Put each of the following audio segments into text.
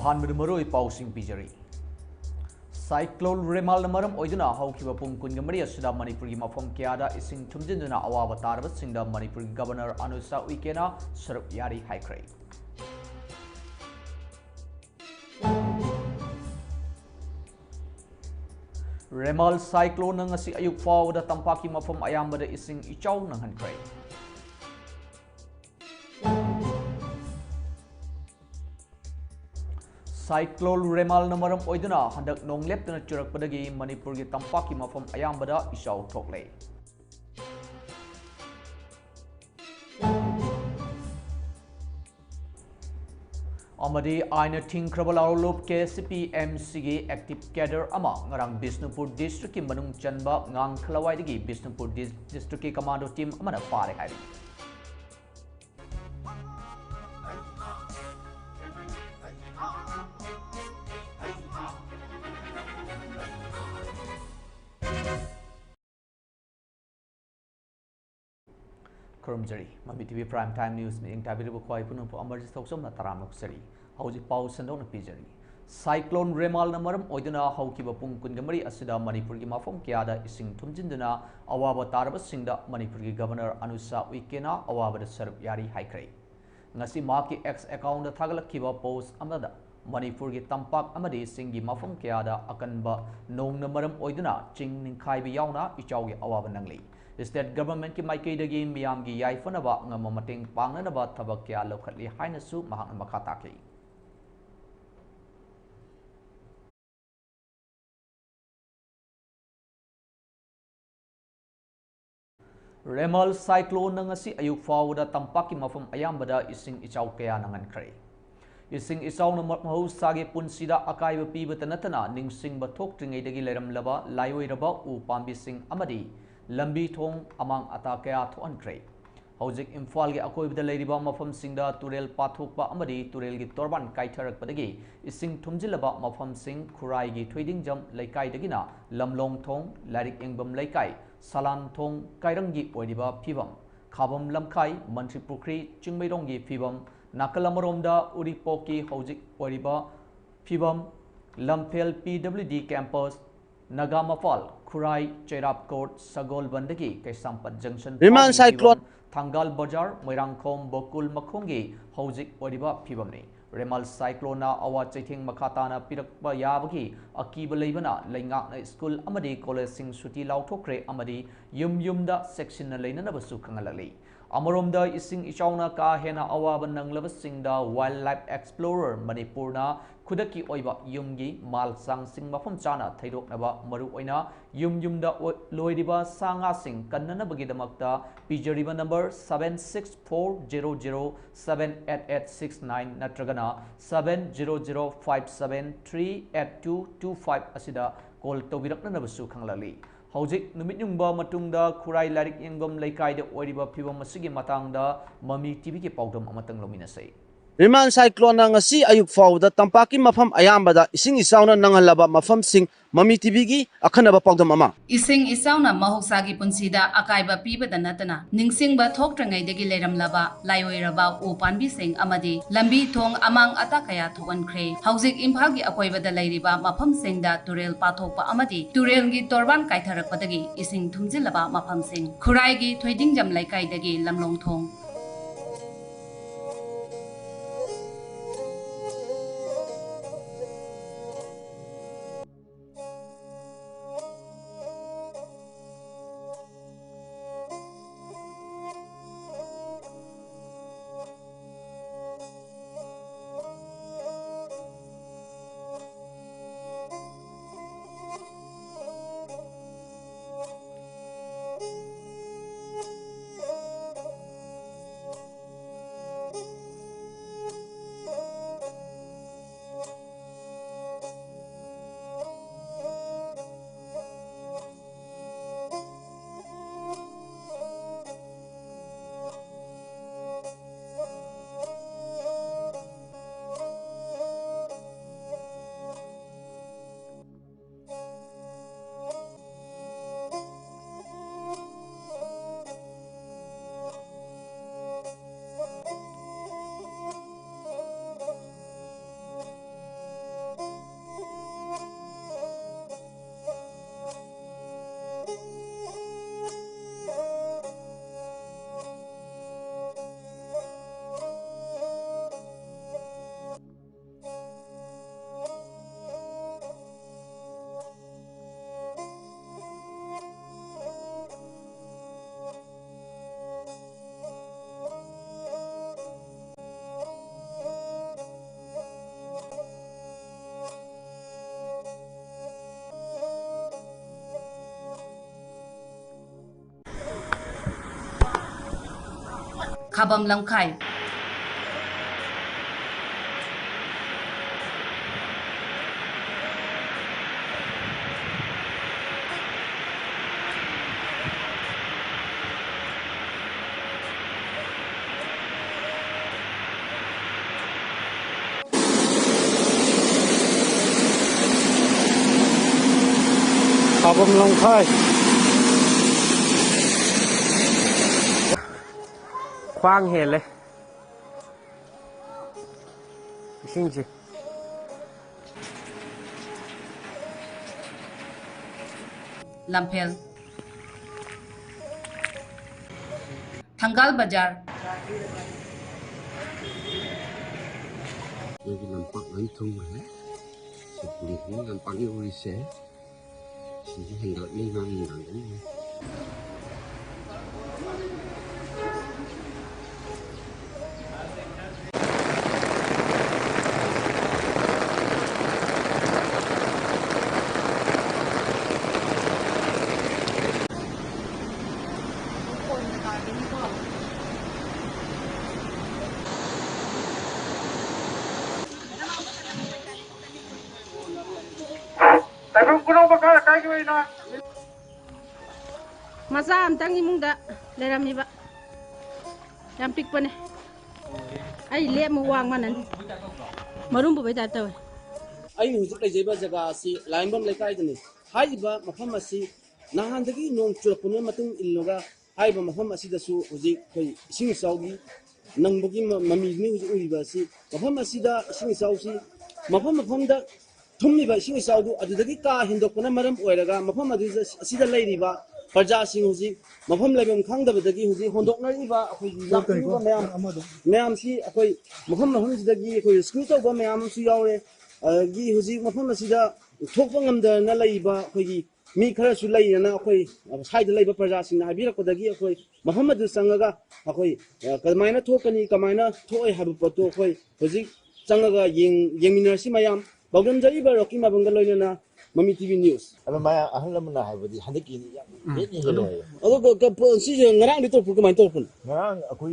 अहानबद मरोई पाउसिंग पिजरी cyclone Remal मरम ओइदुना हौखिबा पुंग कुनगमरी असुदा मणिपुर की मफम क्यादा इसिंग थुमजिंदुना अवाब तारबसिंगदा Manipur governor अनुसा उइकेना सरुप यारी हाइख्रे Remal cyclone ngasi ayuk fawda tampaki mafam ayambada ising ichaw nanghankhre cyclone Remal नमरम ओइदुना हंदक नोंगलेप्तना चुरकपदगी मणिपुर की तंपाकी मफम अयाम्बदा इशाव थोकले अमदी आइन थिंख्रबल आरोप के CPMC की एक्टिव कैडर अमा ngarang बिष्णुपुर डिस्ट्रिक्ट की मनुंग चनबा ngang खलवाइदगी बिष्णुपुर डिस्ट्रिक्ट की कमांडो टीम अमना पारे हाइबी खुरमजरी ममी टीवी प्राइम टाइम न्यूज में इंग ताबिरबो ख्वाई पुनु अमरजित थौसम तरामक सरी हौजी पाउ संदौन पिजरी साइक्लोन रेमाल नमरम ओइदुना हौकिबा पुंग कुनगमरी असिदा मणिपुर की मफम क्यादा इसिंग थुमजिंदुना अवाब तारबसिंगदा मणिपुर की गवर्नर अनुसा उइकेना अवाबद सरुप यारी हाइख्रे ngasi माकी एक्स अकाउंट थागलखिबा पोस्ट अमदा मणिपुर की तंपाक अमदी सिंगी मफम क्यादा अकनबा नोंग नमरम ओइदुना चिंग निखाइबि यावना इचाउगी अवाब नंगली स्टेट गवर्नमेंट की माइकईदगी मियाम की याइफनबा ngam mateng pangnanaba thabak kya lokhatli hainasu mahak makha takli रेमल cyclone ngasi ayuk fawda tampaki mafam ayambada ising ichaw kaya nangankhre ising ichaw na mahusagi punsida akaiba pibata natana ningsingba thoktriŋeidagi leiramlaba laiwoiraba u pambising amadi lambi thong amang ata kaya thoankhre hojik imphal gi akoibda leiriba mafam singda turel pathokpa amadi turel gi torban kaitharakpadagi ising thumjilaba mafam sing khurai gi thoiding jam laikai dagina lamlong thong larik engbam laikai salan thong kairangi oiriba phibam khabam lamkhai mantri pukri chingmeirong gi phibam nakalamoromda uripoki hojik oiriba phibam lamphel PWD campus Nagamafal, Kurai, Cherap Court, Sagol Bandagi, Kaisampat Junction, Riman Cyclone, Thangal Bajar, Moirangkhom, Bokul Makhongi, Hojik Oriba Pibamni. Remal Cyclone awa chaiting makhatana pirakpa yabagi akiba leibana leingakna school amadi college sing suti lauthokre amadi yumda section na leinana basu khangalali amoromda ising ichauna ka hena awaba nanglaba singda wildlife explorer manipurna khudaki oiba yumgi malsang sing mafam chana thaidoknaba maru oina yumda loiriba sanga sing kannana bagidamakta pijariba number 7640078869 natragana 7005738225 asida call tobiraknanabasu khanglali hojik numit yungba matungda khurai larik yengbam laikai de oiriba phibam asigi matangda mami tv ki paudam amatang lominasai Riman Cyclone ngasi ayuk fawda tampaki mafam ayambada ising isauna nangalaba mafam sing Mami TV gi akhanaba pawdam ama ising isauna mahosagi punsida akaiba pibada natana ningsingba thokrangaidagi leiramlaba laiwoiraba upanbi sing amadi lambi thong amang atakaya thokankhre hauzik imphal gi akoibada leiriba mafam singda turel pathokpa amadi turel gi torban kaitharakpadagi ising thumjilaba mafam sing khurai gi thoiding jam laikai lamlong thong Khabam Lamkhai Khabam Lamkhai khoang hề lên xin chị Lampel Thangal Bajar 여기 난빵 통해 우리 난빵이 우리 세 진짜 행각 민간인 건데 Masa amtang imungda leramiba yam pikpane ai le mu wang manan marum bu bai ta taw ai hujik lejeba jaga asi laimbam lekai dani haiba mafam asi nahandagi nong churapune matung ilnoga haiba mafam asi dasu hujik koi sing saugi nangbagi mami ni hujik uriba asi mafam asi da sing sausi mafam da thummi ba sing saudu adudagi ka hindokuna maram oiraga mafam adu asida leiriba Parja sing hujik mafam lebem khangdabadagi hujik hondoknariba akhoi lakriba mayam si akhoi mafam sidagi akhoi rescue tawba mayam su yaure gi hujik mafam asida thokpa ngamdana leiba akhoi mi khara su leina akhoi saida leiba parja sing na habirakodagi akhoi mafam adu sangaga akhoi kamaina thokani kamaina thoi habu pato akhoi hujik changaga yengminarsi mayam bagam jaiba roki mabanga loina Mami TV News. Ano maya ahal naman na habadi handik ini yang ini hele. Ado ka si ngarang dito pun kamain topun. Ngarang aku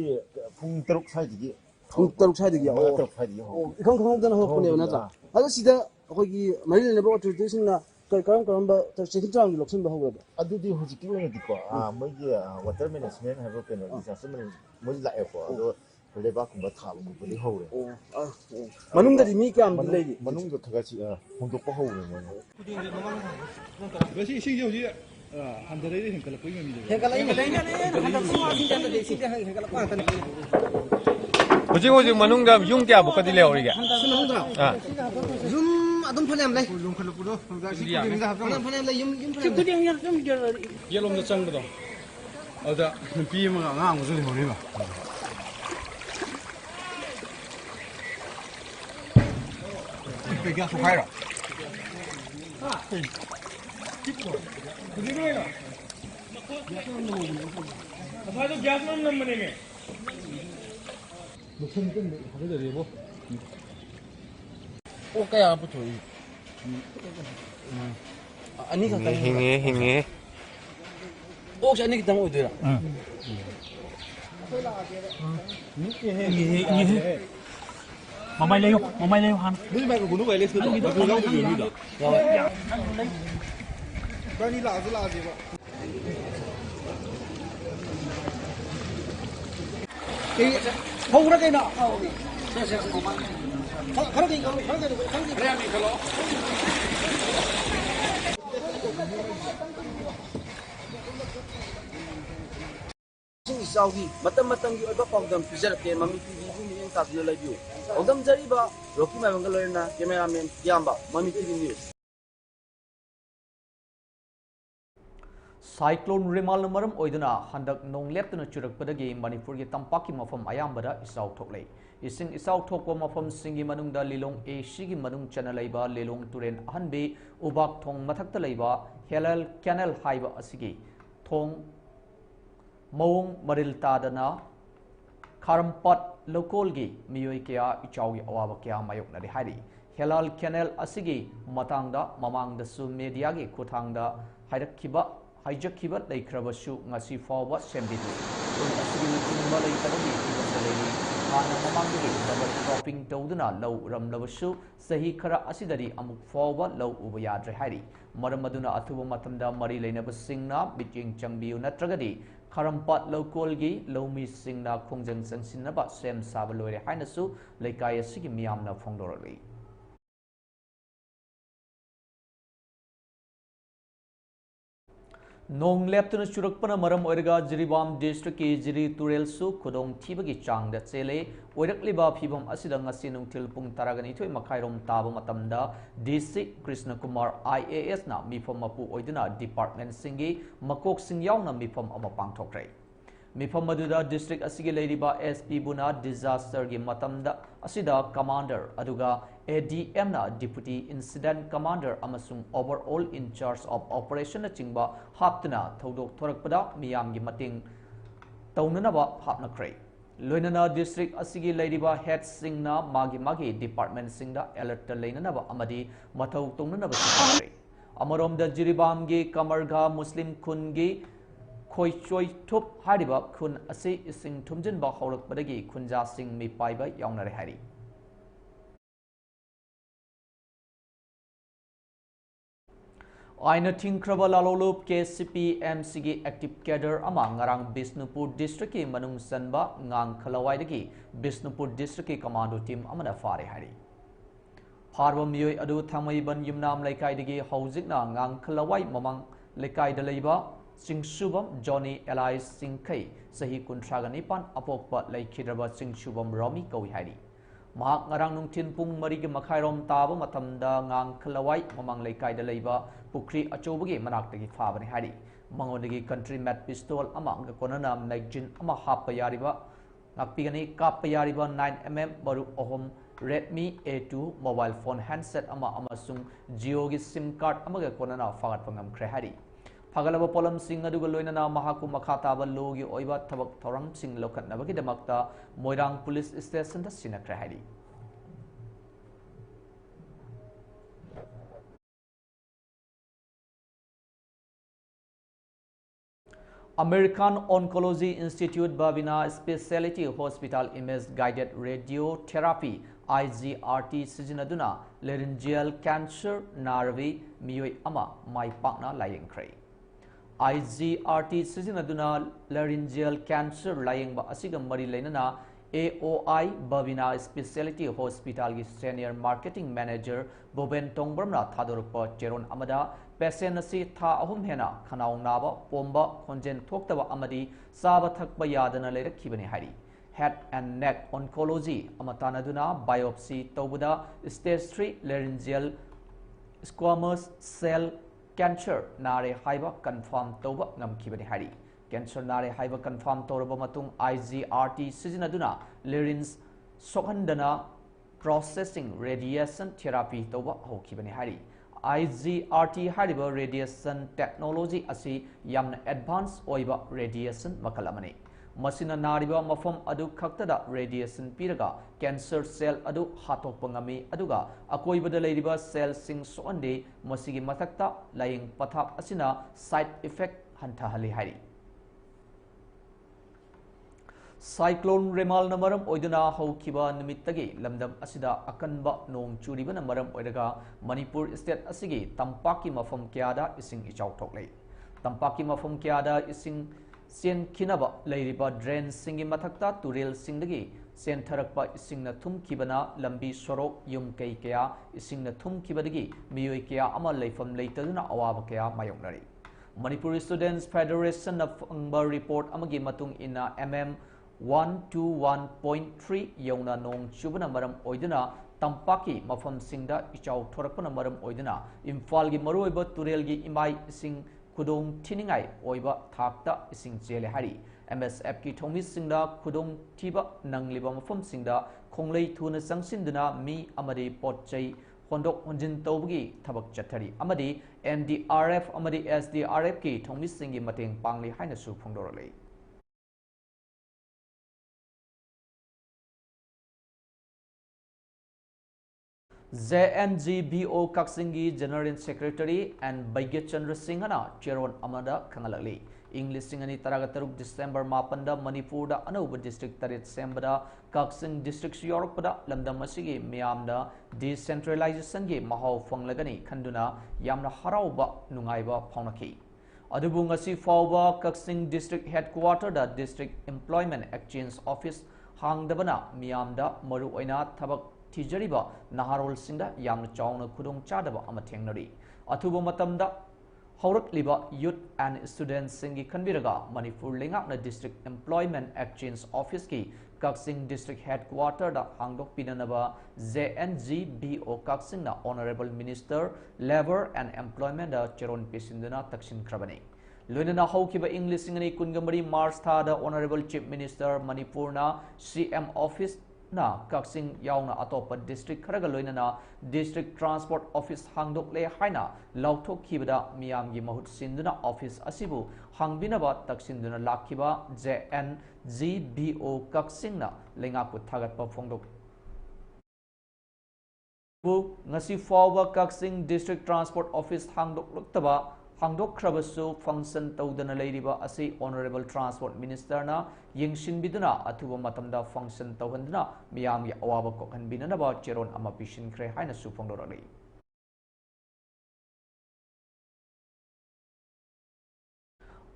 pung teruk saya jadi. Pung teruk saya digi. Teruk saya jadi. Ikang dana hokun ya nata. Ado sida akogi maril ne ba tradition na karam ba second round election ba hoga. Adu di hujiki wena diko. Moi water management have been disaster moi la ko. Ado lebar kumba thab ko beli hore. Manung da mi kam dilei. Manung da thagasi hondok pa hore mo. Besi sing jauh je. Handal ini hengkal apa ini? Hengkal Hujung manung da yung tiap buka di leo riga. Zoom adum phanam lai. Belum kalau pudo, kalau sih Iya. kita hafal. Phanam lai yum Dia lom datang betul. Ada pi mga ngang usul hore ba. Pegang sukai lah. Apa itu gas mana mana ni? Bukan apa dari apa? Oh kaya apa tu? Ani ka kaya. Hinge. Oh sa ani kita mo ito ra. Mamai leo han. Beli mai ko gunu vai les ko. Ko lau ko gunu da. Ba ni la je ba. Cái hầu ra cái nọ. Khara cái Saugi matam gi oba pawdam pizar ke Mami TV ni en tabio lagi odam jari ba roki ma bangalore cameraman yamba Mami TV News Cyclone Remal maram oiduna handak nong leptuna churakpadagi Manipuri tampaki mafam ayambada isau thoklei ising isau thokwa mafam singi manungda lilong sigi manung chana leiba lilong turen ahanbe ubak thong mathakta leiba helal canal haiba asigi thong Mawong maril tadana Karampat local gi miyoi kya ichawi awaba kya mayok na hari Helal Canal asigi matangda mamangda su media gi kuthangda haijakhiba leikrabashu ngasi fawba sembidri ul asigi luchingba leitabagi ibanda leiri hana mamangdagi double cropping tawduna lau ramlabasu sahi khara asidari amuk fawba lau uba yadre hairi maram aduna athuba matamda mari leinabasingna biting changbiu natragadi Karampat lokolgi lomi singna khongjang sangsinaba sem saba loire hainasu leikai asigi miyamna phongdorali Nong leptuna churakpana maram oirga Jiribam district ki Jiri Turel su khudong thibagi changda chele oirakliba phibam asida ngasi nungthil pung taragani thoi makhairom taba matamda DC Krishna Kumar IAS na mifam mapu oiduna department singi makok sing yauna mifam ama pangthokre mifam maduda district asigi leiriba SP buna disaster gi matamda asida commander aduga ADM na deputy incident commander amasung overall in charge of operation na chingba haptuna thodok thorakpada miyam gi mating taunanaba hapnakhre loinana district asigi leiriba head singna magi department singda alert leinanaba amadi mathau taunanaba sikre amarom da Jiribam gi Kamarga Muslim khun gi khoi choi thup hariba khun ase ising thumjin ba haurakpadagi khunja sing mi paiba yaunare hari Aina Tinkraba Lalolup KCP MCG Active Cadre ama ngarang Bisnupur District ki manung sanba ngang khalawai dagi Bisnupur District ki commando team amana fare hari Harba miyoi adu thamai ban yumnam laikai dagi haujikna ngang khalawai mamang laikai da leiba Singshubam Johnny Elias Singkai sahi kuntraganipan apokpa laikhidraba Singshubam Romi kawi hari Mahak ngarang nungtin pung marigi makhairom taba matamda ngang khalawai mamang laikai da leiba pukri achobagi manaktagi fabani hari mangodagi country made pistol ama konana magazine ama happa yariba ngakpigani kappa yariba 9mm baru ohom Redmi A2 mobile phone handset ama amasung Jio gi sim card amaga konana fagat pangam khre hari Pagalaba polam sing aduga loinana mahaku makhataba logi oiba thabak thorang sing lokatnabagi damakta Moirang police station da sinakre hari American Oncology Institute Bavina Specialty Hospital Image Guided Radiotherapy IGRT Sijinaduna Laryngeal Cancer Narvi Miyoi Ama Mai Pakna Layengkre IGRT Sijinaduna Laryngeal Cancer Layengba Asiga Mari Lainana AOI Bavina Specialty Hospital ki Senior Marketing Manager Boben Tongbramna Thadorpa Cheron Amada Patient asi tha ahum hena khanau naba pomba khonjen thoktaba amadi saba thakba yadana leirakhibani hari Head and Neck Oncology amatanaduna biopsy tawbuda stage 3 laryngeal squamous cell cancer nare haiba confirm tawba ngamkhibani hari cancer nare haiba confirm tawraba matung IGRT sijinaduna larynx sokhandana processing radiation therapy tawba hokhibani hari IGRT hariba radiation technology asi yamna advanced oiba radiation makalamani masina nariba mafam adu khaktada radiation piraga cancer cell adu hatokpa ngami aduga akoibada leiriba cell sing soande masigi mathakta laying pathap asina side effect hantahali hari Cyclone Remal namaram oiduna haukiba nimittagi lamdam asida akanba nong churiba namaram oidaga Manipur state asigi tampaki mafam kyada ising ichau thoklei tampaki mafam kyada ising sen kinaba leiriba drain singi mathakta turel singdagi sen tharakpa isingna thumkibana lambi sorok yum kai kya isingna thumkibadagi miyoi kya ama leifam leitaduna awaba kya mayoknari Manipuri Students Federation of report amagi matung ina MM121.3 yauna nong chubana maram oiduna tampaki mafam singda ichau thorakpana maram oiduna imphal gi maroiba turel gi imai sing kudong thiningai oiba thakta ising chele hari MSF ki thomi singda kudong thiba nangliba mafam singda khonglei thuna sangsinduna mi amadi potchai hondok honjin tawbagi thabak chathari amadi NDRF amadi SDRF ki thomi singi mateng pangli haina su phongdoralei JNGBO Kaksingi General Secretary and Baigya Chandra Singhana Cheron Amada Kangalali English Singani Taragataruk December Mapanda Manipur Anuba District Tarit Sembada Kaksing District Yorkpada Lamdamasigi Miamda Decentralization Ge Mahau Fanglagani Kanduna Yamna Harauba Nungaiba Paunaki Adubungasi Fauba Kaksing District Headquarter the District Employment Exchange Office Hangdabana Miamda Maru Oina Tabak Tijariba Naharol Sinda Yamna Chawna Kudung Chadaba Amatengnari Atuba Matamda Haurak Liba Youth and Students Singi Kanbiraga Manipur Lingakna District Employment Exchange Office Ki Kaksing District Headquarter da Hangdok Pinanaba JNGBO Kaksing na Honorable Minister Labor and Employment da Cheron Pisinduna Taksin Krabani Luinana Haukiba English Singani Kungamari Mars Thada Honorable Chief Minister Manipur na CM Office na Kaksing Yauna Atopa District Karagaloinana District Transport Office Hangdok Le Haina Lautok Kibada Miamgi Mahut Sinduna Office Asibu Hangbinaba Taksinduna Lakiba JNGBO Kaksing na Lengaku Tagat Pafongdok Ngasi Fawa Kaksing District Transport Office Hangdok Luktaba Hangdok Krabasu function Taudana Ladiba Asi Honorable Transport Minister na Yingshin Biduna Atuba Matamda function Tauhandana Miami Awaba Kokan Binanaba Cheron Amapishin Kre Haina Supongdorali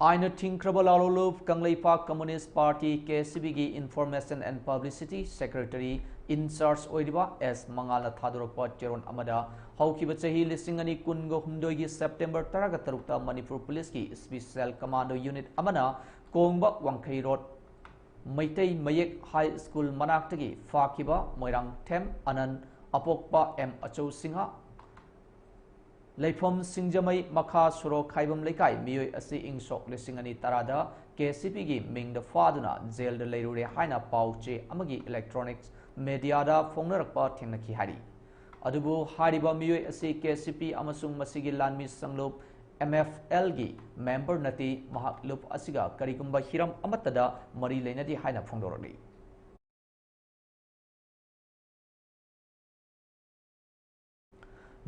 Aina Tinkrabalalov Kangleipa Communist Party KCBG Information and Publicity Secretary in charge Oidiba S Mangala Thadoropa Cheron Amada Haukiba Chahi Lisingani Kungo Humdogi September Taragatarukta Manipur Police ki Special Commando Unit Amana Kongba Wangkai Road Maitei Mayek High School Manaktagi Fakiba Moirang Tem Anan Apokpa M Achou Singha Leifom Singjamai Makha Suro Kaibam Lekai Miyoi Asi Ingsok Lisingani Tarada KCP gi Ming the Faduna Jail the Leirure Haina Pauche Amagi Electronics Media da Fongnarakpa Tingnaki Hari Adubu Hariba Miyoi Asi KCP Amasung Masigi Lanmi Sanglup MFL gi member Nati Mahaklup Asiga Karigumba Hiram Amatada Mari Lenadi Haina Fongdorali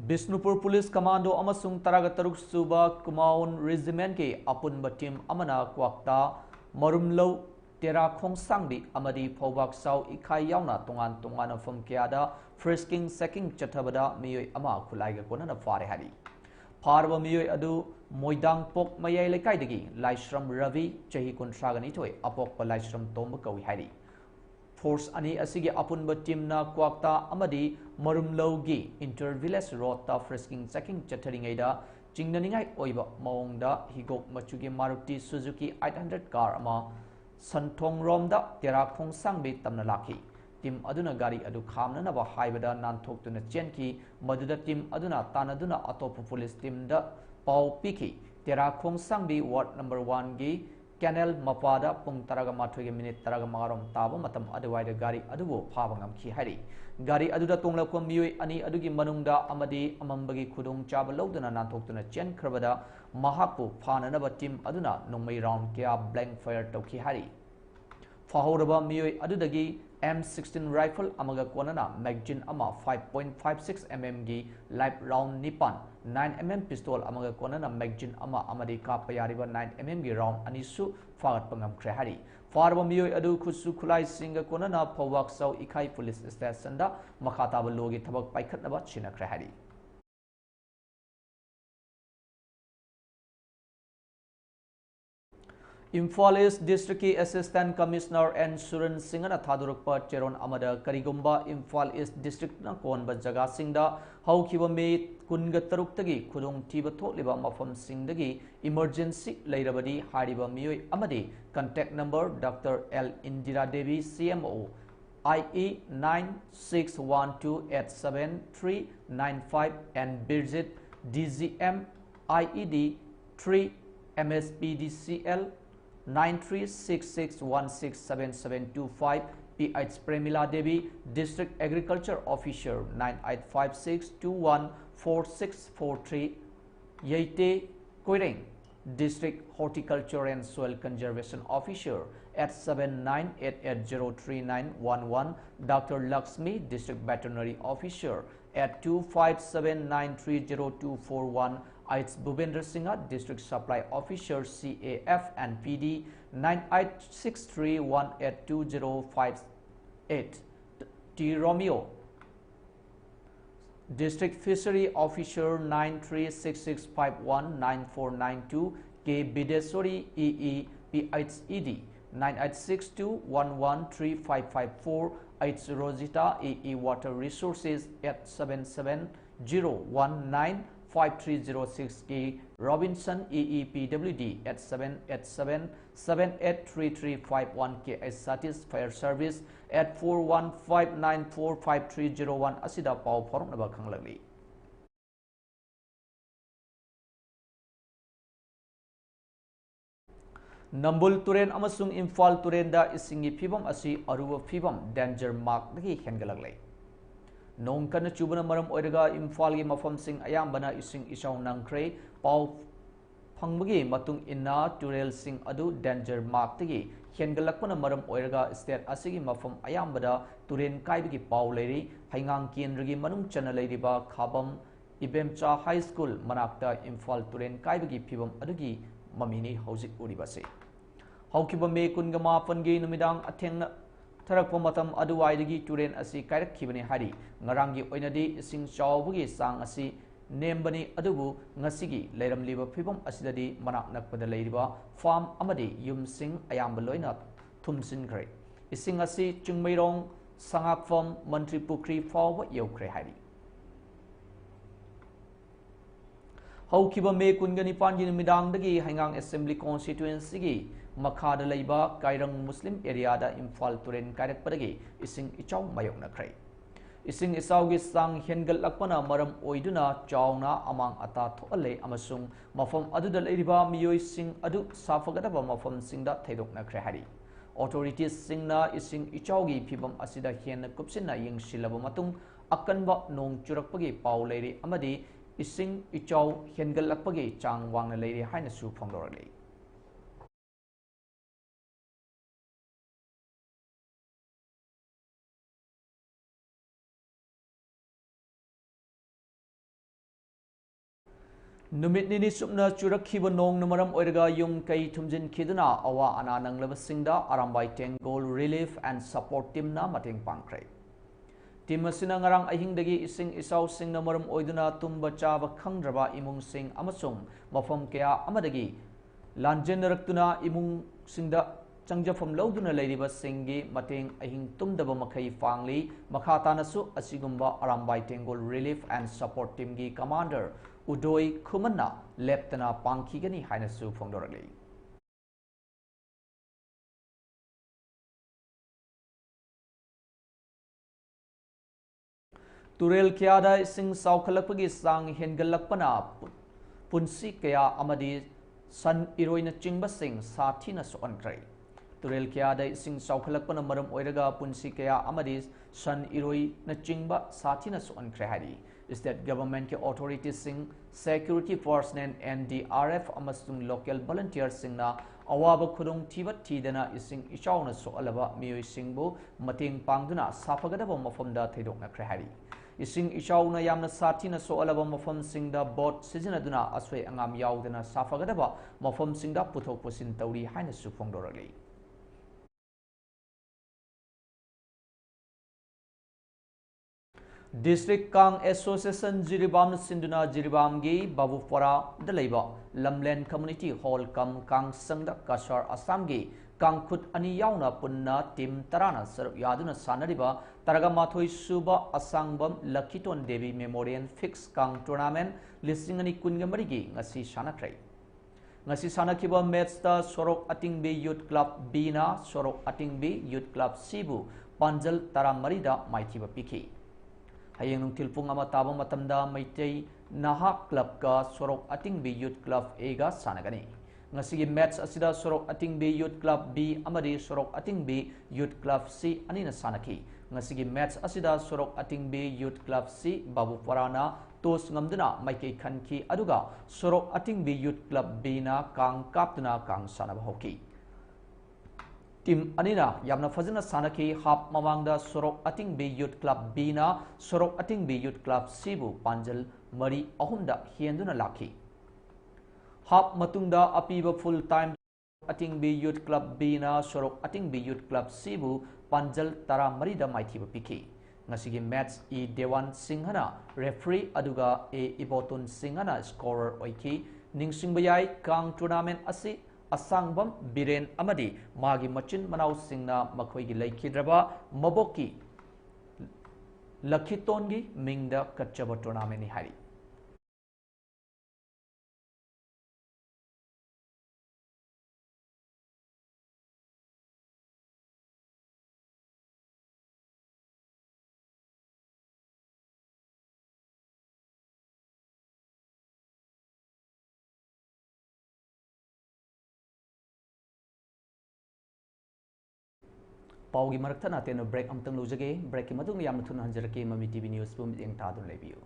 Bishnupur Police Commando Amasung Taragataruk Suba Kumaun Regiment ke Apunba Team Amana Kwakta Marumlo Tera Khong Sangdi Amadi Phobak Sau Ikai Yauna Tungan Tungana Fum Kiada Frisking Secking Chatabada Miyoi Ama Kulaiga Konana Fare Hari Parva Miyoi Adu Moidang Pok Mayai Lekaidagi Laishram Ravi Chahi Kuntragani Toy Apok Laishram Tomba Kawi Hari Force Ani Asigi Apunba Team na Kwakta Amadi Marumlogi Inter-Village Road ta Frisking Checking Chataringaida Chingnaningai Oiba Maongda Higok Machugi Maruti Suzuki 800 car ama Santong Romda Terakhong Sangbe Tamnalaki Team Aduna Gari Adu Khamna Naba Haibada Nantok to Chenki Maduda Team Aduna Tanaduna Atopo Police Team da Pau Piki Terakhong Sangbi Ward number 1 gi Canal Mapada Pung Taraga Matwigi Minute Taraga Maram Taba Matam Adawai Gari Adubo Pabangam Ki Hari Gari Aduda Tonglakum Mui Ani Adugi Manungda Amadi Amambagi Kudung Chabalodana Nantokuna Chen Krabada Mahapu Pananaba Team Aduna Numai Round Kia Blank Fire Toki Hari Fahoraba Mui Adudagi M16 rifle Amaga Kwanana Magazine Ama 5.56 mm gi live round Nipan 9 mm pistol Amaga Kwanana Magazine Ama Amadi Kapayariba 9 mm gi round Anisu Fagat Pangam Krehari Farba Miyoi Adu Kusu Kulai Singa Kwanana Pawak Sau Ikai Police Station da Makataba Logi Tabak Paikat Naba China Krehari Imphal East District Assistant Commissioner and Suran Singana Thadurukpa Cheron Amada Karigumba Imphal East District na Konba Jaga Singda Haukiba Me Kunga Taruktagi Kudung Tiba Totliba Mafam Singdagi Emergency Lairabadi Hariba Miyoi Amadi Contact Number Dr. L. Indira Devi CMO IE 9612879395 and Birgit DGM IED 3 MSPDCL 9366167725 PH Premila Devi District Agriculture Officer 9856214643 Yaite Koireng District Horticulture and Soil Conservation Officer at 7988039111 Dr. Lakshmi District Veterinary Officer at 2579304241. It's Bhupendra Singh, District Supply Officer, CAF and PD 9863182058. T. Romeo, District Fishery Officer 9366519492. K. Bidesori EE PHED 9862113554. H. Rosita EE Water Resources at 770195306. K. Robinson EE PWD at 787783351. K. Satis Fire Service at 41594530 asida pau phornaba khanglagli. Nambul Turen amasung Imphal Turenda isingi phibam asi aruba phibam danger mark dagi hengalaglai. Nong kana chubana maram oiraga Imphal gi mafam sing ayambana ising isaw nangkre pau phangbagi matung inna turel sing adu danger mark dagi hengalakpana maram oiraga state asigi mafam ayambada turen kaibagi pau leiri haingang kendragi manung chana leiriba khabam Ibemcha High School manakta Imphal Turen kaibagi phibam adugi mamini hojik uribase. Haukiba me kungama pangi numidang athengna tharakpa matam aduwaidagi turen asi kairakkhibani hari ngarangi oinadi ising chawbugi sang asi nembani adubu ngasigi leiramliba phibam asidadi manak nakpada leiriba farm amadi yumsing ayamba loina thumsinkhre ising asi chungmeirong sangakfam mantri pukri fawba yaukhre hari. Haukiba me kungani pangi numidang dagi hangang assembly constituency gi makhada leiba kairang Muslim area da Imphal Turen kairak padagi ising ichaw mayok na kray. Ising isaw gi sang hengal lakpana maram oiduna chawna amang ata thoale amasung mafam aduda leiriba miyoi sing adu safagadaba mafam singda thaidok na kray hari. Authorities singna ising ichaw gi phibam asida hian kupsinna ying silaba matung akanba nong churakpagi paw leiri amadi ising ichaw hengal lakpagi chang wangna leiri haina su phongdorali. Numit nini supna churakhiba nong namaram oiraga yung kai thumjin khiduna awa ana nanglaba singda arambai tengol relief and support team na mateng pangkrai. Team asina ngarang ahingdagi ising isaw sing namaram oiduna tumba chaba khangdraba imung sing amasung mafam kaya amadagi lanjenaraktuna imung singda changjafam lauduna leiriba singi mateng ahing tumdaba makai fangli makhatanasu asigumba arambai tengol relief and support team gi commander Udoi Kumana leptana pangkigani haina su phongdorali. Turel kiada sing saukhalakpagi sang hengalakpana punsi kaya amadi san iroina chingba sing sathina so ankrai. Turel kiada sing saukhalakpana maram oiraga punsi kaya amadi san iroina chingba sathina so ankrai hari. State government ke authorities sing security force nen NDRF amasung local volunteers sing na awaba khudong thibat thidana ising ichawna so alaba miyoi singbu mateng pangduna safagadaba mafamda thaidok na khari ising ichawna yamna sathina so alaba mafam singda boat sizinaduna aswai angam yaudana safagadaba mafam singda puthok pusin tawri haina su phongdorali. District Kang Association Jiribam Sinduna Jiribamgi Babupara Dalaiba Lamlen Community Hall Kam Kang Sangda Kashar Assamgi Kang Khut Ani Yauna Punna Tim Tarana Sar Yaduna Sanariba Taragamathoi Suba Asangbam Lakiton Devi Memorial Fix Kang Tournament Lisingani Kungamarigi Ngasi Shanakrai Ngasi Sanakiba Metsta Sorok Atingbe Youth Club Bina Sorok Atingbe Youth Club Sibu Panjal Taramarida Maitiba Piki Hayang nung tilpung ama tabang matamda Maitay Naha Club ka Sorok Atingbe Youth Club A ga sanagani. Ngasigi match asida Sorok Atingbe Youth Club B amadi Sorok Atingbe Youth Club C anina sanaki. Ngasigi match asida Sorok Atingbe Youth Club C Babu Parana tos ngamduna Maikay Kanki aduga Sorok Atingbe Youth Club B na kang kaptuna kang sanabahoki. Team अनिना यामना फजना सानकी half ममांगदा Sorok Atingbi youth club B ना Sorok Atingbi youth club C बु पांजल मरी अहुमदा हेंदुना लाखी हाफ मतुंगदा अपीब full time Atingbi youth club B ना Sorok Atingbi youth club C बु पांजल तरा मरीदा माइथीब पिखी ngasi मैच ई देवान सिंहना रेफरी अदुगा ए इबोतुन सिंहना स्कोरर ओइकी निंगसिंग बयाई कांग टूर्नामेंट असी असंगबम बिरेन अमदी मागी मचिन मनाउ सिंगना मखोइगी लेखिद्रबा मबोकी लखितोनगी मिंगदा कच्चब टूर्नामेंट नि हारी पाउगी मरकथना तेनो ब्रेक अमतंग लुजगे ब्रेक की मदुंग याम थुन हंजरके ममी टीवी न्यूज़ पुम येंग तादुन लेबियो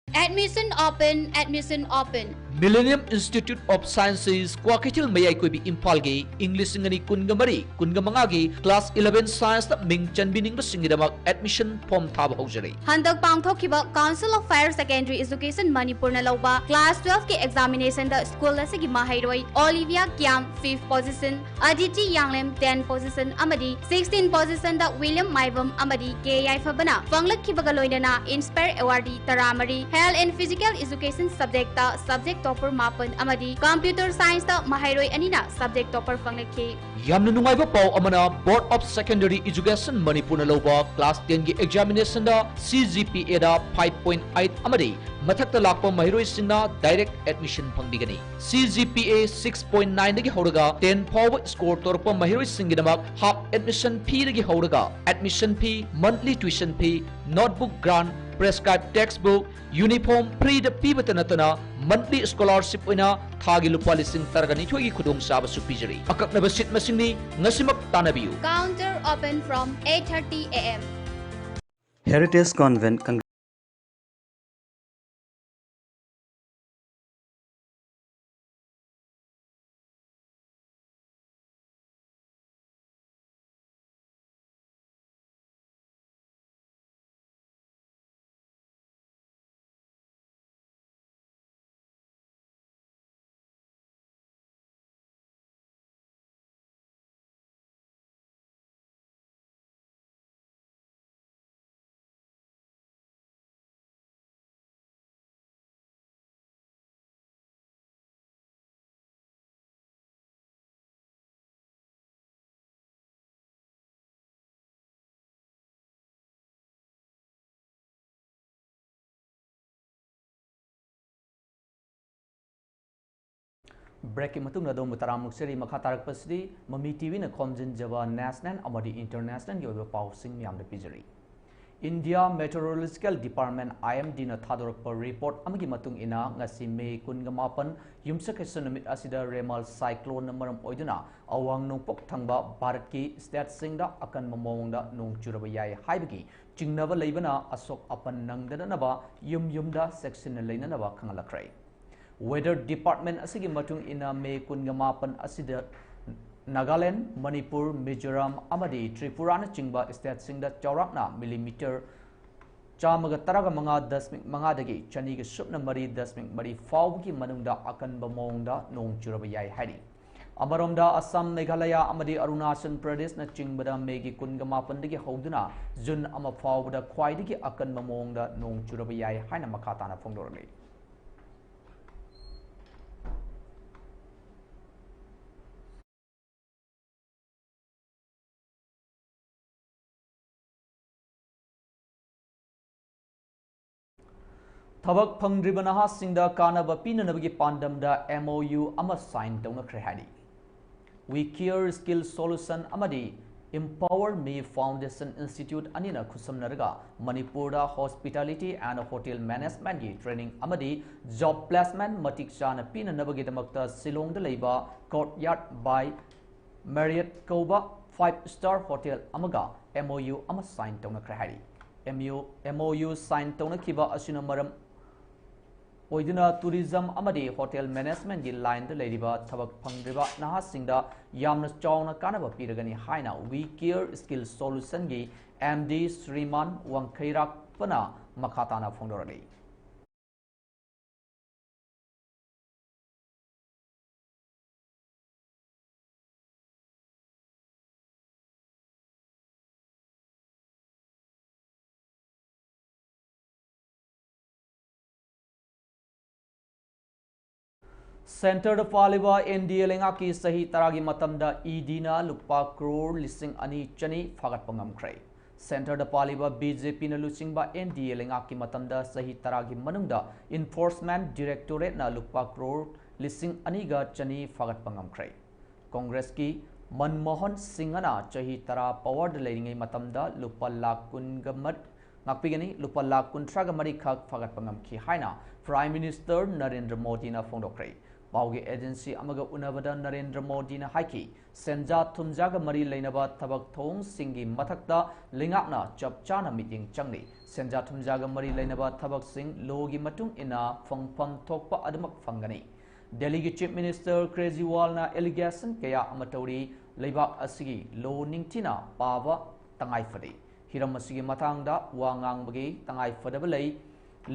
Admission open. Millennium Institute of Sciences Kwakithil Mayai Koibi Impal gi English ngani kungamari kungamanga gi class 11 science ta ming chanbining ba singidamak admission form thab haujari Handak pangthokhiba Council of Higher Secondary Education Manipur na lawba class 12 ke examination da school asigi mahairoi Olivia Kiam 5th position Aditi Yanglem 10th position amadi 16th position da William Maibam amadi KI Fabana panglakhiba ga loinana Inspire Awardee Taramari Health and Physical Education subject ta subject topper mapan amadi Computer Science ta mahairoi anina subject topper panglakhi Yamna nungaiba pau amana Board of Secondary Education Manipur na lawba class 10 gi examination da CGPA da 5.8 amadi mathakta lakpa mahiroi singna direct admission phangbigani CGPA 6.9 dagi horaga 10 forward score torpa mahiroi singidamak half admission fee dagi horaga admission fee monthly tuition fee notebook grant prescribed textbook uniform free the pibata natana monthly scholarship oina thagi lupa lising taragani thogi khudong saba su pijari akaknaba sit masingni ngasimak tanabiu Counter open from 8:30 am Heritage Convent break ki matung na dom taramuk seri makha tarak pasdi Mami TV na khomjin jaba national amadi international gi oiba pau sing miam da pijari India Meteorological Department IMD na thadorok par report amagi matung ina ngasi May 18 yumsak economic asida remal cyclone na maram oiduna awang nungpok thangba Bharat ki state singda akan mamong da nung churaba yai haibagi chingnaba leibana asok apan nangdana naba yumda section na leina naba khangalakrai Weather Department asigi matung ina May 18 asida Nagaland, Manipur, Mizoram, amadi Tripura na chingba state singda chaurakna millimeter chamaga taraga manga dasmik manga dagi chaniga supna mari dasmik mari fawgi manungda akan bamongda nong churaba yai hari Amaromda Assam Meghalaya amadi Arunachal Pradesh na chingbada Megi 18 dagi hoduna June ama fawda khwaidagi akan bamongda nong churaba yai haina makata na phongdorle Thabak phangdriba nahasingda kanaba pinanabagi pandamda MOU ama sign tawnakhre hari We Care Skill Solution amadi Empower Me Foundation Institute anina khusamnarga Manipurda Hospitality and Hotel Management gi training amadi job placement matik chana pinanabagi damakta Shillong da leiba Courtyard by Marriott Koba 5-star hotel amaga MOU ama sign tawnakhre hari MOU sign tawnakiba asina maram ओइदुना tourism अमदी hotel management की line द लेरिबा थबक फंगरिबा नहासिंगदा यामना चावना कानबा पीरगनी हाइना वी केयर स्किल सॉल्यूशन की एमडी श्रीमान वंखैराकपना मखाताना फोंदोरगई सेंटर पालिबा एनडीए लेंगा की सही तरह की मतमदा ईडीना लुपा करोड़ लिसिंग अनि चनी फागत पंगमख्रे सेंटर पालिबा बीजेपी न लुचिंगबा एनडीए लेंगा की मतमदा सही तरह की मनुंगदा इन्फोर्समेंट डायरेक्टोरेट न लुपा करोड़ लिसिंग अनि गा चनी फागत पंगमख्रे कांग्रेस की मनमोहन सिंहना चही तरह पावर लेरिंगई मतमदा लुपा लाख कुनगमत ngakpigani lupa lakh kuntraga mari khak fagat pangam ki haina Prime Minister Narendra Modi na phongdokre paugi agency amaga unabada Narendra Modi na haiki senja thumjaga mari leinaba thabak thong singi mathakta lingakna chapchana meeting changni senja thumjaga mari leinaba thabak sing logi matung ina phangpham thokpa adamak phangani Delhi ki Chief Minister Kejriwal na allegation kaya amatori leibak asigi lo ningtina pawa tangai fadi हिरम असिगी मतांगदा वांगांग बगी तंगाई फदबलई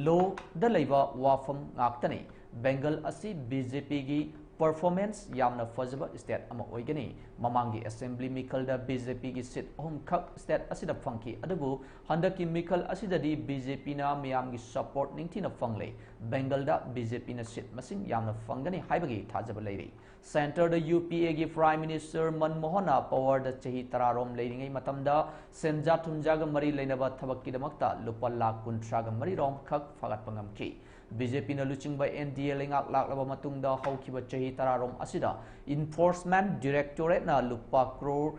लो the लेबा वाफम गाक्तनी बेंगल असि BJP की performance यामना फजबा स्टेट अमा ओइगनी ममांगी असेंबली मिकल द बीजेपी की सीट अहम खक स्टेट असिदा फंकी अदबु हंदकी मिकल असिददी बीजेपी ना मियाम की सपोर्ट निंगथिना फंगले बेंगल द बीजेपी ना सीट मसिंग यामना फंगनी हाइबगी थाजब लेरी सेंटर द यूपीए की प्राइम मिनिस्टर मनमोहन पावर द चही तरारोम लेरिंगई मतमदा सेंजा थुंजाग मरी लेनबा थबक की दमकता लुपा लाख कुंट्राग मरी रोम खक फगत पंगम की बीजेपी न लुचिंगबा एनडीए लेंगाक लाकलबा मतुंगदा हौखिबा चही तरारोम असिदा इन्फोर्समेंट डायरेक्टोरेट ना लुपा करोड़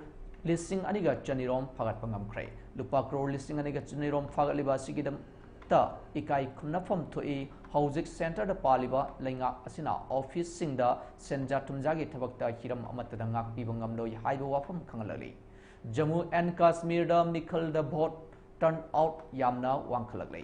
लिसिंग अनिगा चनिरोम फगत पंगमख्रे लुपा करोड़ लिसिंग अनिगा चनिरोम फगलिबा सिगिदम ता इकाई खुनफम थोई हौजिक सेंटर द पालिबा लेंगा असिना ऑफिस सिंगदा सेंजा तुमजागी थबकता हिरम अमतदा ngakpiba ngamloi haiba wafam khangalali Jammu and Kashmir द मिखल द भोट टर्न आउट यामना वांखलगले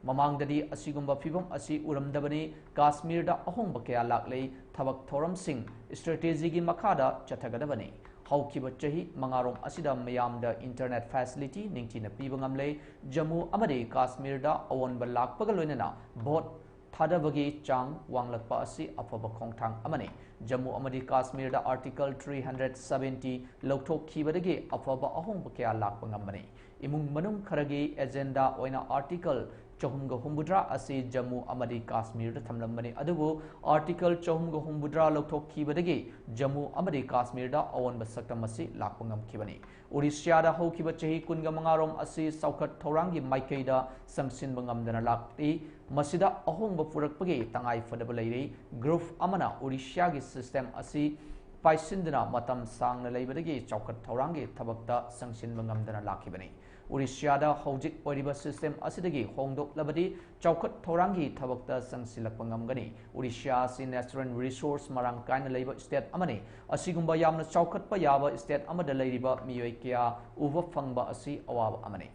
ममांगददी असिगुंबा फिबम असि उरमदबनी कश्मीर द अहोंब कया लाक्ले थबक थोरम सिंह स्ट्रेटेजी की मखादा चथगदबनी हौखिब चही मंगारोम असिदा मयाम द इंटरनेट फैसिलिटी निंगथिना पीबा ngamle जम्मू अमदे कश्मीर द अवोनबा लाक्पगा लोइनना भोट थादबगी चांग वांगलकपा असि अफब खोंगथांग अमने जम्मू अमदे कश्मीर द आर्टिकल 370 लौथोखिबदगी अफब अहोंब कया लाक्पा ngamne इमुंग मनुंग खरगी एजेंडा ओइना आर्टिकल चहुमगा हुंबुद्रा असि जम्मू अमदे कश्मीर द थमलंबने अदुबु आर्टिकल चहुमगा हुंबुद्रा लौथोखिबदगी जम्मू अमदे कश्मीर द अवोनबा सक्तम असि लाक्पा ngamखिबनी ओडिशा द हौखिबा चही कुनगा मंगारोम असि सौखत थौरांगी माइकैदा संगसिनबा ngamdana लाक्ति मसिदा अहोंबा पुरकपगी तंगाई फदबा लेरि ग्रुप अमना ओडिशा की सिस्टम असि पाइसिंदना मतम सांगना लेबदगी चौखत थौरांगी थबकता संगसिनबा ngamdana लाखिबनी ओडिशा द हौजिक ओइरिबा सिस्टम असिदगी होंगदोक्लबदी चौखत थौरांगी थबकता संगसिलकपा ngamgani ओडिशा सि नेचुरल रिसोर्स मरांग कायना लेबा स्टेट अमने असिगुंबा यामना चौखतपा याबा स्टेट अमदा लेरिबा मियोय कया उबा फंगबा असि अवाब अमने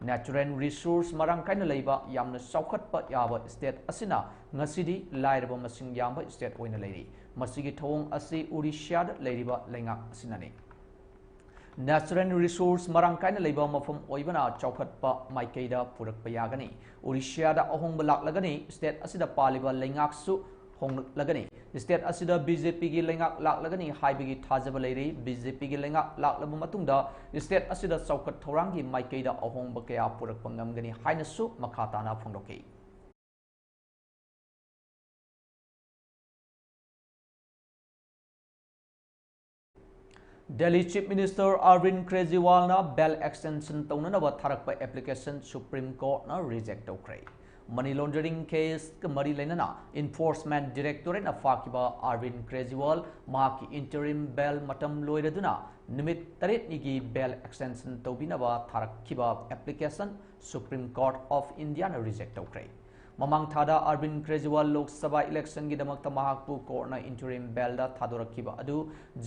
नेचुरल रिसोर्स मरांग कायना लेबा यामना चौखतपा याबा स्टेट असिना ngasidi लाइरबा मसिंग यामबा स्टेट ओइना लेरि मसिगी थौंग असि ओडिशा द लेरिबा लेंगा असिनानि नेचुरल रिसोर्स मरांग कायना लेबा मफम ओइबना चौखतपा माइकैदा पुरकपा यागनी ओडिशा द अहोंबा लाक्लगनी स्टेट असिदा पालिबा लेंगाकसु होंगलगनी स्टेट असिदा बीजेपी की लेंगाक लाक्लगनी हाइबगी थाजबा लेरि बीजेपी की लेंगाक लाक्लबा मतुंगदा स्टेट असिदा चौखत थौरांगी माइकैदा अहोंबा कया पुरकपा ngamgani हाइनसु मखाताना फोंदोके Delhi Chief Minister Arvind Kejriwal na bail extension तौननबा थारकपा एप्लीकेशन सुप्रीम कोर्ट ना रिजेक्ट तौख्रे मनी लॉन्ड्रिंग केस का मरी लेना इन्फोर्समेंट डायरेक्टोरेट ना फाकिबा अरविंद केजरीवाल माकी इंटरिम बेल मतम लोइरदुना निमित 3 की बेल एक्सटेंशन तौबिनबा थारकखिबा application supreme court of India ना रिजेक्ट तौख्रे ममांग थादा अरविंद केजरीवाल लोकसभा इलेक्शन की दमकता महाकपु कोर्टना इंटरिम बेल दा थादोरखिबा अदु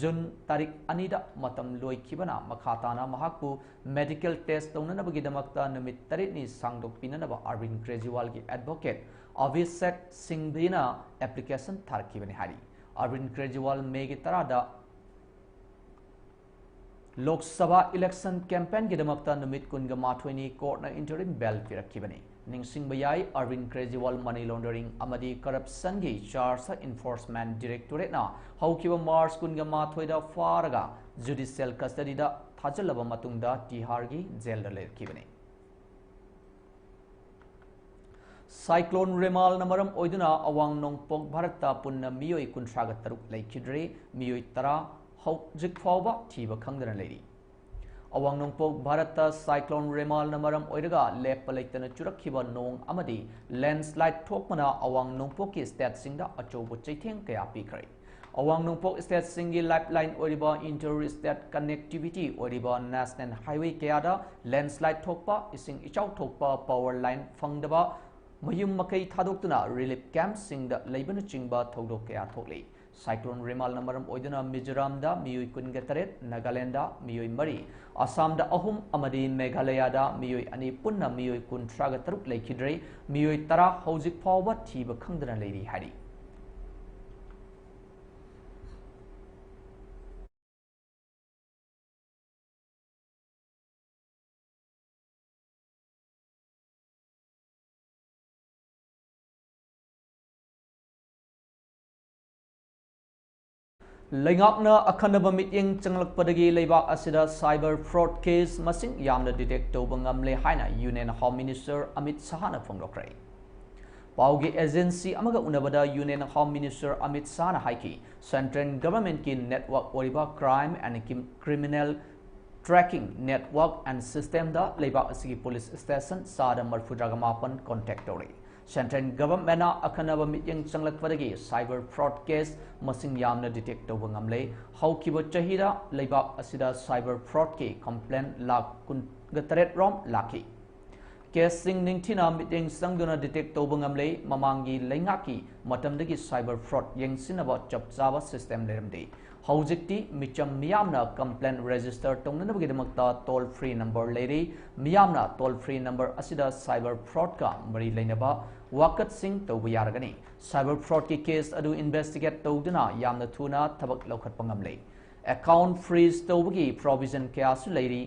जून तारीख 2 दा मतम लोइखिबना मखाताना महाकपु मेडिकल टेस्ट तौननबगी दमकता निमित 3 नि सांगदोकपिननबा अरविंद केजरीवाल की advocate Abhishek Singhbina application tharkibani hari. Arvind Kejriwal Megi Tarada Lok Sabha election campaign gidamakta numit kunga mathwini court na interim bell pirakibani. Ningsing bayai Arvind Kejriwal money laundering amadi corruption gi charge enforcement directorate na haukiba Mars kunga mathwida faraga judicial custody da thajalaba matungda Tihar gi jail da lerkibani. Cyclone Remal namaram oiduna awang nongpok Bharata punna miyoi kuntraga taruk laikidre miyoi tara hauzik fawba thiba khangdana leiri. Awang nongpok Bharata Cyclone Remal namaram oidaga lepa leitana churakhiba nong amadi landslide thokmana awang nongpok ki state singda achobo chaitheng kaya pikrai. Awang nongpok state singi lifeline oiriba inter-state connectivity oiriba national highway kayada landslide thokpa ising ichau thokpa power line fangdaba Mayum Makai Thadoktuna relief camps sing the Labana Chingba Todo Kaya Totli. Cyclone Remal Namaram Oiduna Mizoram da Miyui Kungataret, Nagalanda, Miyui Mari, Assam da Ahum Amadi Meghalaya da Miyui Ani Punna Miyui Kuntraga Taruk Lakidre, Miyui Tara Hauzik Pawa Tiba Kangdana Lady Hari. Laingapna akhanaba mityeng changlakpadagi leibak asida cyber fraud case masing yamna detect tawba ngamle haina Union Home Minister Amit Shah na phonglokrai. Paugi agency amaga unabada Union Home Minister Amit Shah na haiki central government ki network oriba crime and criminal tracking network and system da leibak asigi police station sada marfudragamapan contact tori. Central government na akhanaba mityeng changlakpadagi cyber fraud case masing yamna detect tawba ngamle haukiba chahira leibak asida cyber fraud ki complaint lak kun gataret rom laki case sing ningthina mityeng sangduna detect tawba ngamle mamangi leingaki matamdagi cyber fraud yengsinaba chapchaba system lermde Haujikti micham miyamna complaint register tongnanabagidamagta toll free number leiri miyamna toll free number asida cyber fraud ka mari leinaba wakat sing tawba yaragani cyber fraud ki case adu investigate tawduna yamna thuna thabak lokhatpa ngamle account freeze tawbagi provision kyasu leiri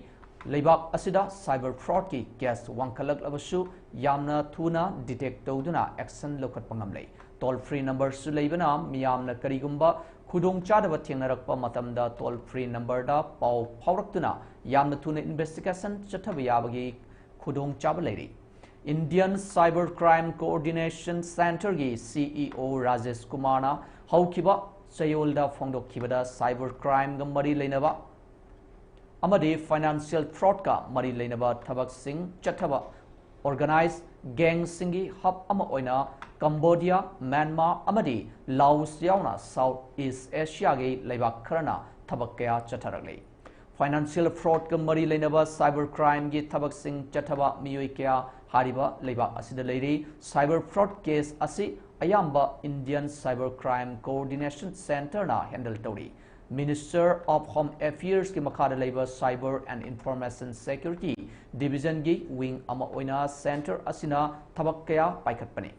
leibak asida cyber fraud ki case wangkhalak labasu yamna thuna detect tawduna action lokhatpa ngamle toll free number su leibana miyamna karigumba Kudong chadaba thengnarakpa matamda toll free number da pau phauраktuna yamna thuna investigation chathaba yabagi khudong chaba leiri Indian Cyber Crime Coordination Center gi CEO Rajesh Kumar na haukiba chayolda phongdokkibada cyber crime ga mari leinaba amadi financial fraud ka mari leinaba thabak sing chathaba organized gang singi hub ama oina Cambodia, Myanmar, amadi Laos yauna Southeast Asia ge leibak kharana thabak kaya chatharakle financial fraud ka mari leinaba cyber crime gi thabak sing chathaba miyoi kaya hariba leibak asida leiri cyber fraud case asi ayamba Indian Cyber Crime Coordination Center na handle tori Minister of Home Affairs ki makhada leiba Cyber and Information Security Division gi wing ama oina center asina thabak kaya paikhatpani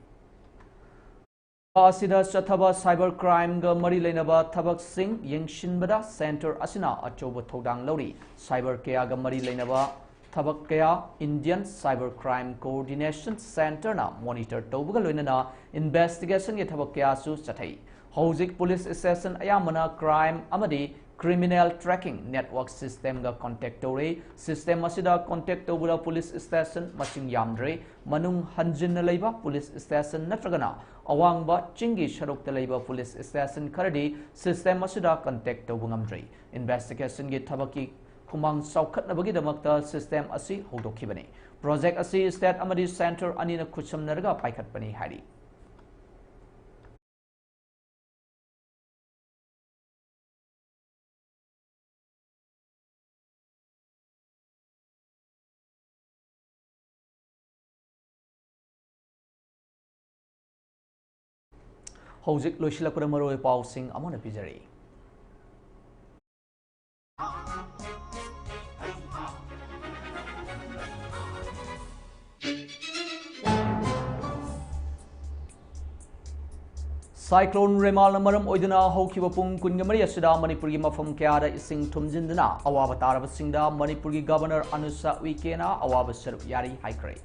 asida chathaba cyber crime ga mari leinaba thabak sing yengshinbada center asina achoba thodang lori cyber kaya ga mari leinaba thabak kaya Indian Cyber Crime Coordination Center na monitor tawbaga loinana investigation ge thabak kaya su chathai hauzik police station ayamana crime amadi criminal tracking network system ga contact tore system asida contact tawbura police station masing yamdre manung hanjin leiba police station natragana awangba chingi sharuk leiba police station kharadi system asida contact tawbungamdre investigation ge thabaki khumang saukhatnabagi damakta system asi hodokhibani project asi state amadi center anina khuchamnarga paikhatpani hari Hauzik loisilakura maroi pausing amana pijari Cyclone Remal Namaram Oidana Hokiba Pung Kungamari Asida Manipuri Mafam Kiara Ising Tumjindana Awaba Tarabasingda Manipuri Governor Anusa Wikena Awaba Serp Yari Haikre.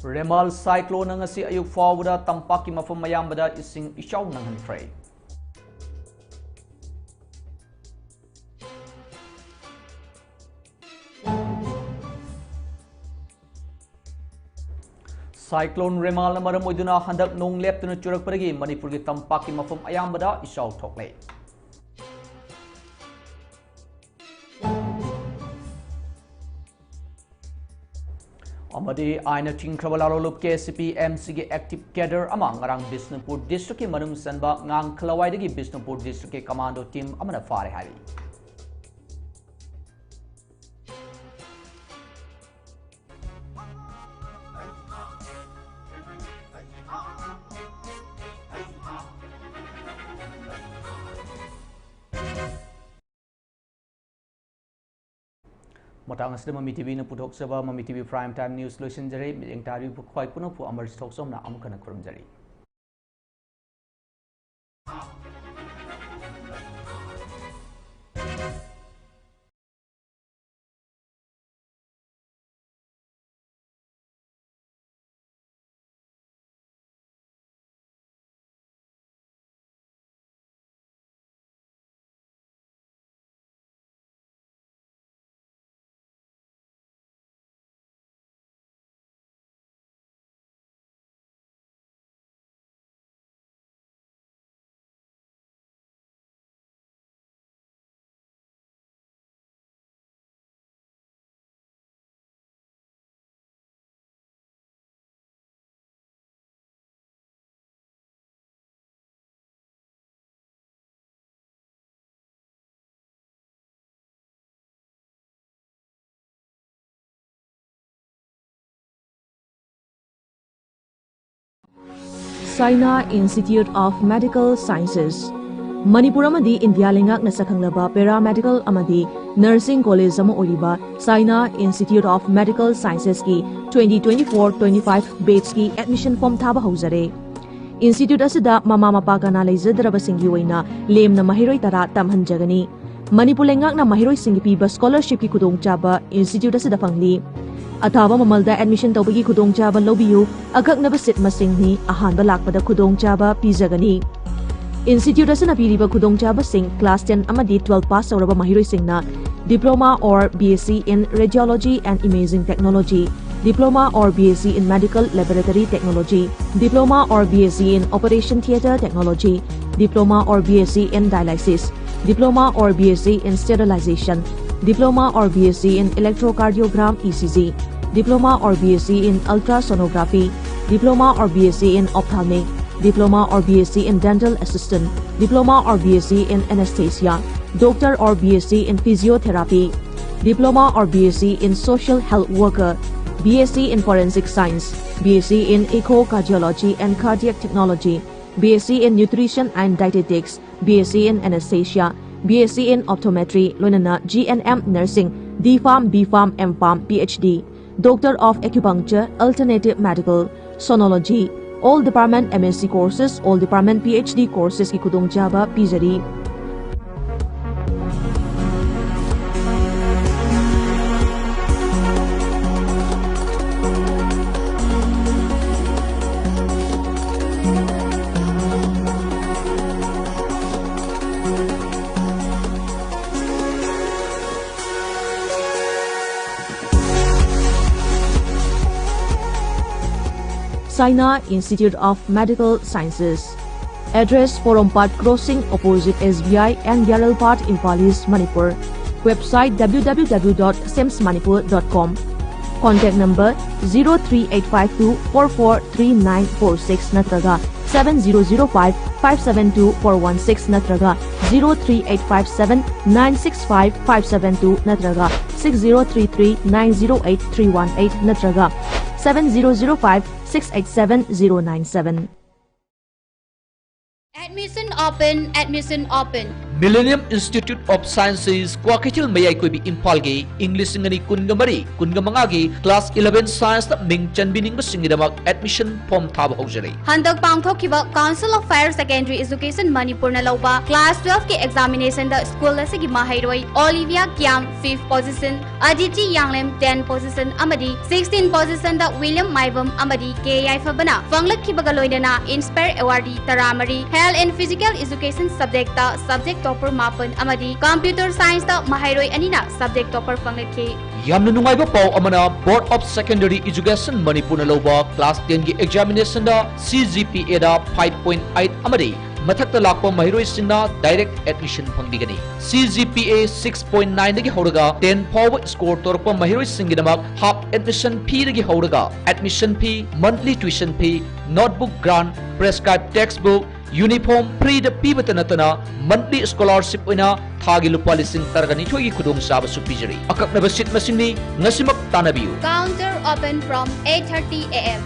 Remal Cyclone Nangasi Ayuk Fawda Tampaki Mafam Mayambada Ising Ishaw Nanganfrey. Cyclone Remal Namaram Oiduna Handak Nong Leptuna Churakparagi Manipuri Tampaki Mafam Ayambada Ishaw Tokle. Amadi Aina Tinkrabalaro Lup KCPMC Active Cadre among Arang Bisnupur District Manum Sanba Ngang Kalawaidagi Bisnupur District Commando Team Amana Fare Hari. Matang asda Mami TV na putok saba Mami TV Prime Time News Solution jari yang tari bukwai puno pu AMARJIT talk som na amkana kurum jari. Saina Institute of Medical Sciences Manipur amadi India lengak na sakhanglaba paramedical amadi nursing college ama oriba Saina Institute of Medical Sciences ki 2024-25 batch ki admission form thaba haujare. Institute asida mama mapa kana leijadraba singi oina lemna mahiroi tara tamhanjagani. Manipur lengak na mahiroi singi piba scholarship ki khudongchaba institute asida fangli. Athaba mamalda admission tawbagi khudongchaba lobiyu agaknaba sit masingni ahanba lakpada khudongchaba pijagani. Institute asana piriba khudongchaba sing class 10 amadi 12 pass auraba mahiroi singna diploma or BSc in radiology and imaging technology, diploma or BSc in medical laboratory technology, diploma or BSc in operation theatre technology, diploma or BSc in dialysis, diploma or BSc in sterilization, diploma or BSc in electrocardiogram ECG, diploma or BSc in ultrasonography, diploma or BSc in ophthalmic, diploma or BSc in dental assistant, diploma or BSc in anesthesia, doctor or BSc in physiotherapy, diploma or BSc in social health worker, BSc in forensic science, BSc in echocardiology and cardiac technology, BSc in nutrition and dietetics, BSc in anesthesia, BSc in optometry, Lunana GNM nursing, D.Pharm, B.Pharm, M.Pharm, PhD, Doctor of Acupuncture, Alternative Medical, Sonology, all department MSc courses, all department PhD courses ki khudongchaba pijari. Saina Institute of Medical Sciences. Address Porompat Crossing opposite SBI and Yaralpat Impalis, Manipur. Website www.semsmanipur.com. Contact number 03852 443946 natraga 7005 572 416 natraga 03857 965 572 natraga 6033 908 318 natraga 7005 687 097. Admission open, admission open. Millennium Institute of Sciences Kwakithil Mayai Koibi Impal gi English ngani kunga mari kunga mangagi class 11 science ta ming chanbining basingidamak admission form thaba hojari. Handak pangthokiba Council of Higher Secondary Education Manipur na lauba class 12 ki examination da school asigi mahairoi Olivia Kiam 5th position, Aditi Yanglem 10th position amadi 16th position da William Maibam amadi KI Fabana fanglakhibaga loinana Inspire Awardee Taramari Health and Physical Education subject ta subject topper mapan amadi Computer Science ta mahairoi anina subject topper fanglakhi. Yamna nungaiba pau amana Board of Secondary Education Manipur na lauba class 10 gi examination da CGPA da 5.8 amadi mathakta lakpa mahiroi singna direct admission phangbigani. CGPA 6.9 dagi horaga 10 fawa score torpa mahiroi singidamak half admission fee dagi horaga admission fee, monthly tuition fee, notebook grant, prescribed textbook, uniform free da pibata natana monthly scholarship oina thagi lupa lising targani thoi khudong saba su pijari. Akaknaba sit masingni ngasimak tanabiu. Counter open from 8:30 AM.